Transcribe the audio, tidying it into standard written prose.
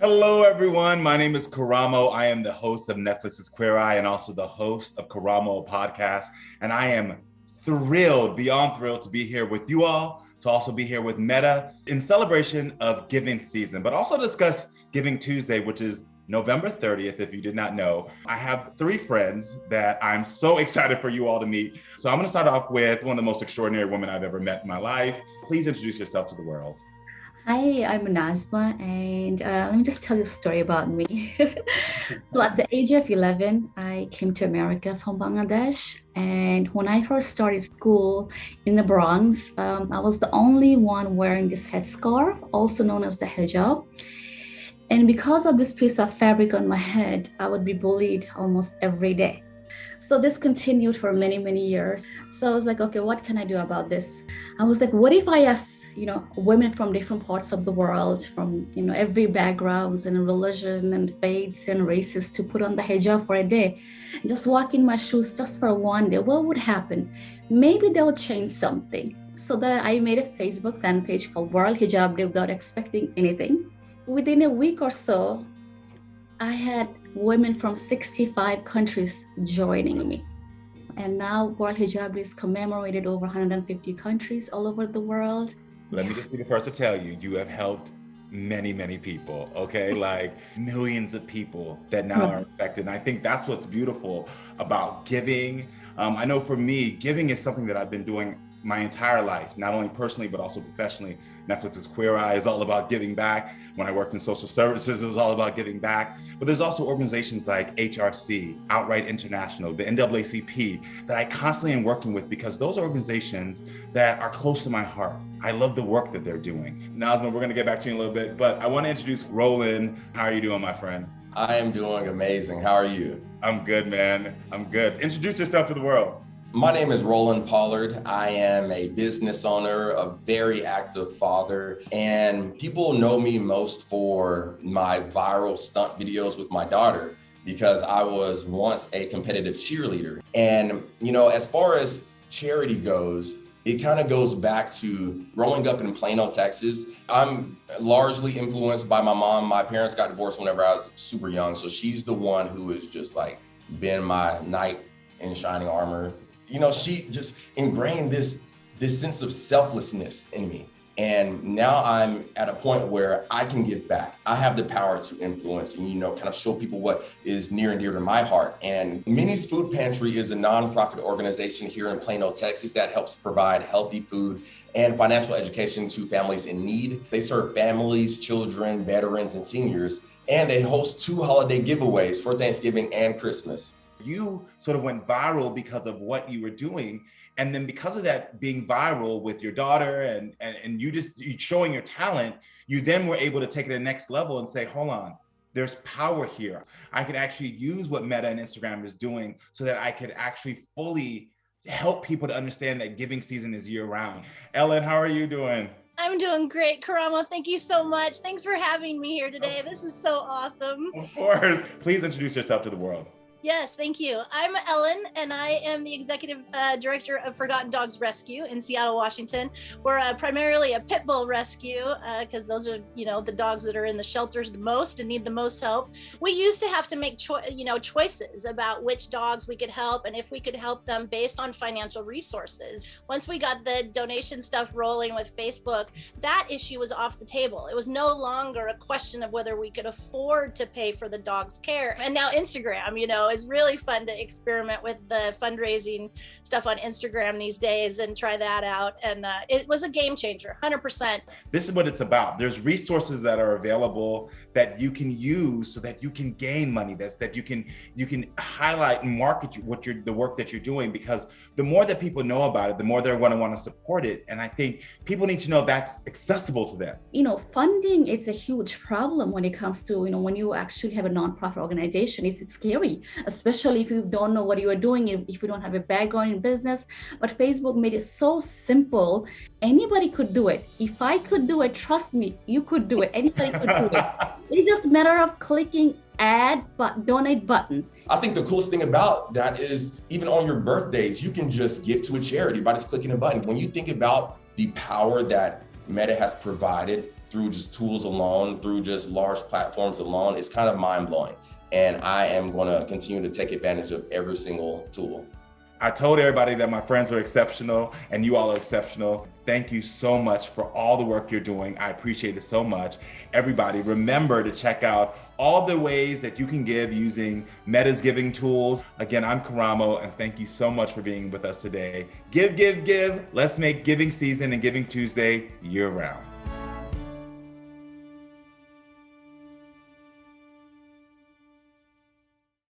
Hello, everyone. My name is Karamo. I am the host of Netflix's Queer Eye and also the host of Karamo Podcast. And I am thrilled, beyond thrilled, to be here with you all, to also be here with Meta in celebration of giving season, but also discuss Giving Tuesday, which is November 30th, if you did not know. I have three friends that I'm so excited for you all to meet. So I'm going to start off with one of the most extraordinary women I've ever met in my life. Please introduce yourself to the world. Hi, I'm Nazma, and let me just tell you a story about me. So, at the age of 11, I came to America from Bangladesh. And when I first started school in the Bronx, I was the only one wearing this headscarf, also known as the hijab. And because of this piece of fabric on my head, I would be bullied almost every day. So this continued for many, many years. So I was like, okay, what can I do about this? I was like, what if I ask, women from different parts of the world, from, every backgrounds and religion and faiths and races to put on the hijab for a day, just walk in my shoes just for one day, what would happen? Maybe they'll change something. So that I made a Facebook fan page called World Hijab Day without expecting anything. Within a week or so, I had women from 65 countries joining me. And now World Hijab Day is commemorated over 150 countries all over the world. Let me just be the first to tell you, you have helped many, many people, okay? Like millions of people that now are affected. And I think that's what's beautiful about giving. I know for me, giving is something that I've been doing my entire life, not only personally, but also professionally. Netflix's Queer Eye is all about giving back. When I worked in social services, it was all about giving back. But there's also organizations like HRC, Outright International, the NAACP, that I constantly am working with because those are organizations that are close to my heart. I love the work that they're doing. Nazma, we're gonna get back to you in a little bit, but I wanna introduce Roland. How are you doing, my friend? I am doing amazing. How are you? I'm good, man. I'm good. Introduce yourself to the world. My name is Roland Pollard. I am a business owner, a very active father, and people know me most for my viral stunt videos with my daughter because I was once a competitive cheerleader. And, as far as charity goes, it kind of goes back to growing up in Plano, Texas. I'm largely influenced by my mom. My parents got divorced whenever I was super young. So she's the one who has just like been my knight in shining armor. She just ingrained this sense of selflessness in me. And now I'm at a point where I can give back. I have the power to influence and, kind of show people what is near and dear to my heart. And Minnie's Food Pantry is a nonprofit organization here in Plano, Texas that helps provide healthy food and financial education to families in need. They serve families, children, veterans, and seniors. And they host 2 holiday giveaways for Thanksgiving and Christmas. You sort of went viral because of what you were doing. And then because of that being viral with your daughter and you showing your talent, you then were able to take it to the next level and say, hold on, there's power here. I could actually use what Meta and Instagram is doing so that I could actually fully help people to understand that giving season is year round. Ellen, how are you doing? I'm doing great, Karamo. Thank you so much. Thanks for having me here today. This is so awesome. Of course. Please introduce yourself to the world. Yes, thank you. I'm Ellen, and I am the executive director of Forgotten Dogs Rescue in Seattle, Washington. We're primarily a pit bull rescue because those are, the dogs that are in the shelters the most and need the most help. We used to have to make choices about which dogs we could help and if we could help them based on financial resources. Once we got the donation stuff rolling with Facebook, that issue was off the table. It was no longer a question of whether we could afford to pay for the dog's care. And now Instagram, it's really fun to experiment with the fundraising stuff on Instagram these days and try that out. And it was a game changer, 100%. This is what it's about. There's resources that are available that you can use so that you can gain money. That you can highlight and market the work that you're doing, because the more that people know about it, the more they're going to want to support it. And I think people need to know that's accessible to them. Funding is a huge problem when it comes to, when you actually have a nonprofit organization. It's scary, especially if you don't know what you are doing, if you don't have a background in business. But Facebook made it so simple. Anybody could do it. If I could do it, trust me, you could do it. Anybody could do it. It's just a matter of clicking donate button. I think the coolest thing about that is even on your birthdays, you can just give to a charity by just clicking a button. When you think about the power that Meta has provided through just tools alone, through just large platforms alone, is kind of mind-blowing. And I am going to continue to take advantage of every single tool. I told everybody that my friends were exceptional and you all are exceptional. Thank you so much for all the work you're doing. I appreciate it so much. Everybody, remember to check out all the ways that you can give using Meta's giving tools. Again, I'm Karamo, and thank you so much for being with us today. Give, give, give. Let's make giving season and Giving Tuesday year round.